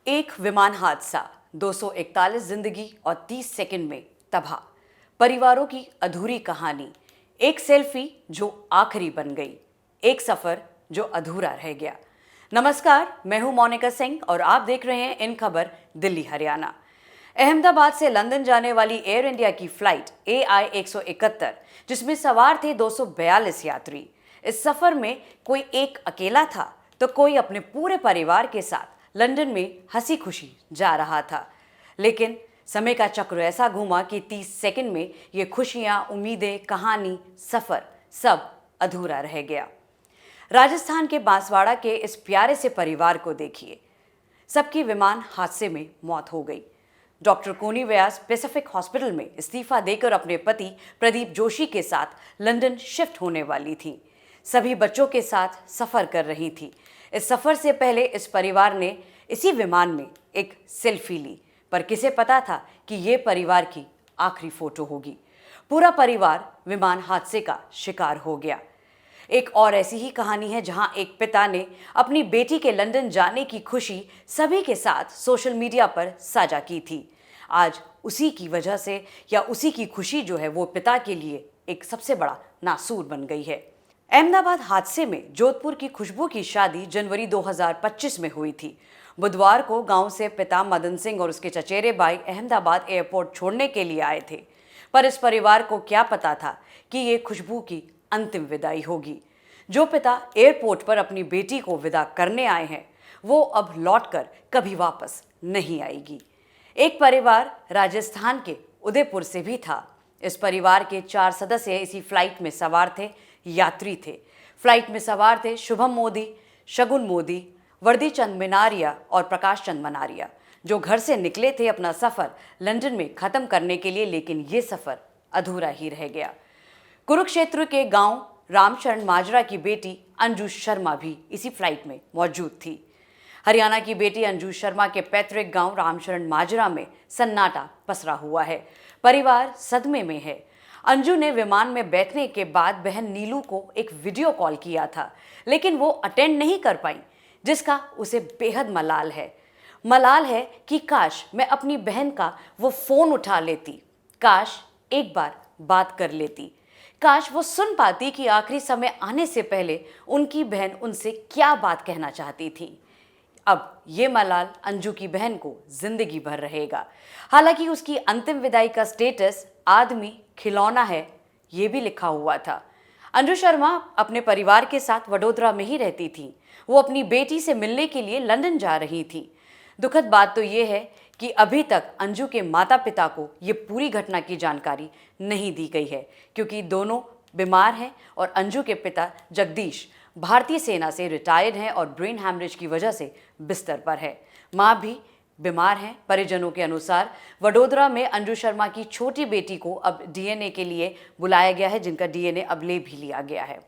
एक विमान हादसा, 241 जिंदगी और 30 सेकंड में तबाह। परिवारों की अधूरी कहानी। एक सेल्फी जो आखिरी बन गई, एक सफर जो अधूरा रह गया। नमस्कार, मैं हूं मोनिका सिंह और आप देख रहे हैं इन खबर दिल्ली हरियाणा। अहमदाबाद से लंदन जाने वाली एयर इंडिया की फ्लाइट AI 171, जिसमें सवार थे 242 यात्री। इस सफर में कोई एक अकेला था तो कोई अपने पूरे परिवार के साथ लंदन में हंसी खुशी जा रहा था। लेकिन समय का चक्र ऐसा घूमा कि 30 सेकंड में ये खुशियां, उम्मीदें, कहानी, सफर सब अधूरा रह गया। राजस्थान के बांसवाड़ा के इस प्यारे से परिवार को देखिए। सबकी विमान हादसे में मौत हो गई। डॉक्टर कोनी व्यास पैसिफिक हॉस्पिटल में इस्तीफा देकर अपने पति प्रदीप जोशी के साथ लंदन शिफ्ट होने वाली थी। सभी बच्चों के साथ सफर कर रही थी। इस सफर से पहले इस परिवार ने इसी विमान में एक सेल्फी ली, पर किसे पता था कि ये परिवार की आखिरी फोटो होगी। पूरा परिवार विमान हादसे का शिकार हो गया। एक और ऐसी ही कहानी है जहां एक पिता ने अपनी बेटी के लंदन जाने की खुशी सभी के साथ सोशल मीडिया पर साझा की थी। आज उसी की वजह से या उसी की खुशी जो है वो पिता के लिए एक सबसे बड़ा नासूर बन गई है। अहमदाबाद हादसे में जोधपुर की खुशबू की शादी जनवरी 2025 में हुई थी। बुधवार को गांव से पिता मदन सिंह और उसके चचेरे भाई अहमदाबाद एयरपोर्ट छोड़ने के लिए आए थे, पर इस परिवार को क्या पता था कि ये खुशबू की अंतिम विदाई होगी। जो पिता एयरपोर्ट पर अपनी बेटी को विदा करने आए हैं, वो अब लौटकर कभी वापस नहीं आएगी। एक परिवार राजस्थान के उदयपुर से भी था। इस परिवार के 4 सदस्य इसी फ्लाइट में सवार थे, यात्री थे। फ्लाइट में सवार थे शुभम मोदी, शगुन मोदी, वर्दी चंद मिनारिया और प्रकाश चंद मनारिया, जो घर से निकले थे अपना सफर लंदन में खत्म करने के लिए, लेकिन ये सफर अधूरा ही रह गया। कुरुक्षेत्र के गांव रामचरण माजरा की बेटी अंजू शर्मा भी इसी फ्लाइट में मौजूद थी। हरियाणा की बेटी अंजू शर्मा के पैतृक गांव रामचरण माजरा में सन्नाटा पसरा हुआ है। परिवार सदमे में है। अंजू ने विमान में बैठने के बाद बहन नीलू को एक वीडियो कॉल किया था, लेकिन वो अटेंड नहीं कर पाई, जिसका उसे बेहद मलाल है। मलाल है कि काश मैं अपनी बहन का वो फोन उठा लेती, काश एक बार बात कर लेती, काश वो सुन पाती कि आखिरी समय आने से पहले उनकी बहन उनसे क्या बात कहना चाहती थी। अब ये मलाल अंजू की बहन को जिंदगी भर रहेगा। हालांकि उसकी अंतिम विदाई का स्टेटस आदमी खिलौना है, ये भी लिखा हुआ था। अंजू शर्मा अपने परिवार के साथ वडोदरा में ही रहती थी। वो अपनी बेटी से मिलने के लिए लंदन जा रही थी। दुखद बात तो ये है कि अभी तक अंजू के माता पिता को ये पूरी घटना की जानकारी नहीं दी गई है, क्योंकि दोनों बीमार हैं और अंजू के पिता जगदीश भारतीय सेना से रिटायर्ड हैं और ब्रेन हैमरेज की वजह से बिस्तर पर है। माँ भी बीमार हैं। परिजनों के अनुसार वडोदरा में अंजू शर्मा की छोटी बेटी को अब DNA के लिए बुलाया गया है, जिनका DNA अब ले भी लिया गया है।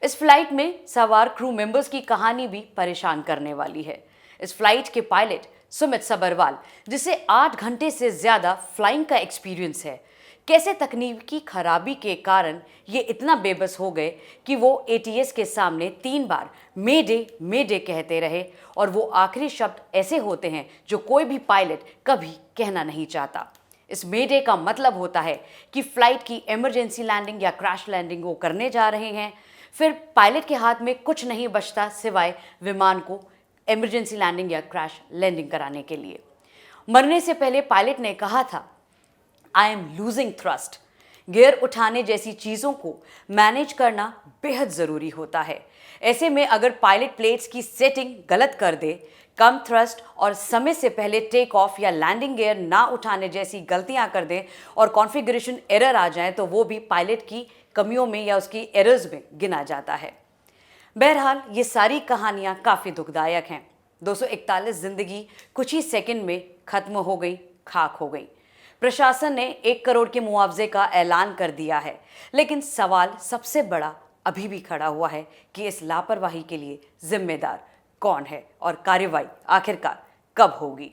इस फ्लाइट में सवार क्रू मेंबर्स की कहानी भी परेशान करने वाली है। इस फ्लाइट के पायलट सुमित सबरवाल, जिसे 8 घंटे से ज़्यादा फ्लाइंग का एक्सपीरियंस है, कैसे तकनीकी खराबी के कारण ये इतना बेबस हो गए कि वो ATS के सामने 3 बार मेडे कहते रहे, और वो आखिरी शब्द ऐसे होते हैं जो कोई भी पायलट कभी कहना नहीं चाहता। इस मेडे का मतलब होता है कि फ्लाइट की इमरजेंसी लैंडिंग या क्रैश लैंडिंग वो करने जा रहे हैं। फिर पायलट के हाथ में कुछ नहीं बचता सिवाय विमान को इमरजेंसी लैंडिंग या क्रैश लैंडिंग कराने के लिए। मरने से पहले पायलट ने कहा था, I am losing thrust. Gear उठाने जैसी चीज़ों को मैनेज करना बेहद ज़रूरी होता है। ऐसे में अगर पायलट प्लेट्स की सेटिंग गलत कर दे, कम थ्रस्ट और समय से पहले टेक ऑफ या लैंडिंग गियर ना उठाने जैसी गलतियां कर दें और कॉन्फ़िगरेशन एरर आ जाए, तो वो भी पायलट की कमियों में या उसकी एरर्स में गिना जाता है। बहरहाल ये सारी कहानियाँ काफ़ी दुखदायक हैं। 241 जिंदगी कुछ ही सेकंड में ख़त्म हो गई, खाक हो गई। प्रशासन ने 1 करोड़ के मुआवजे का ऐलान कर दिया है, लेकिन सवाल सबसे बड़ा अभी भी खड़ा हुआ है कि इस लापरवाही के लिए जिम्मेदार कौन है और कार्रवाई आखिरकार कब होगी।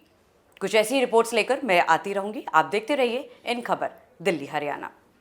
कुछ ऐसी रिपोर्ट्स लेकर मैं आती रहूंगी। आप देखते रहिए इन खबर दिल्ली हरियाणा।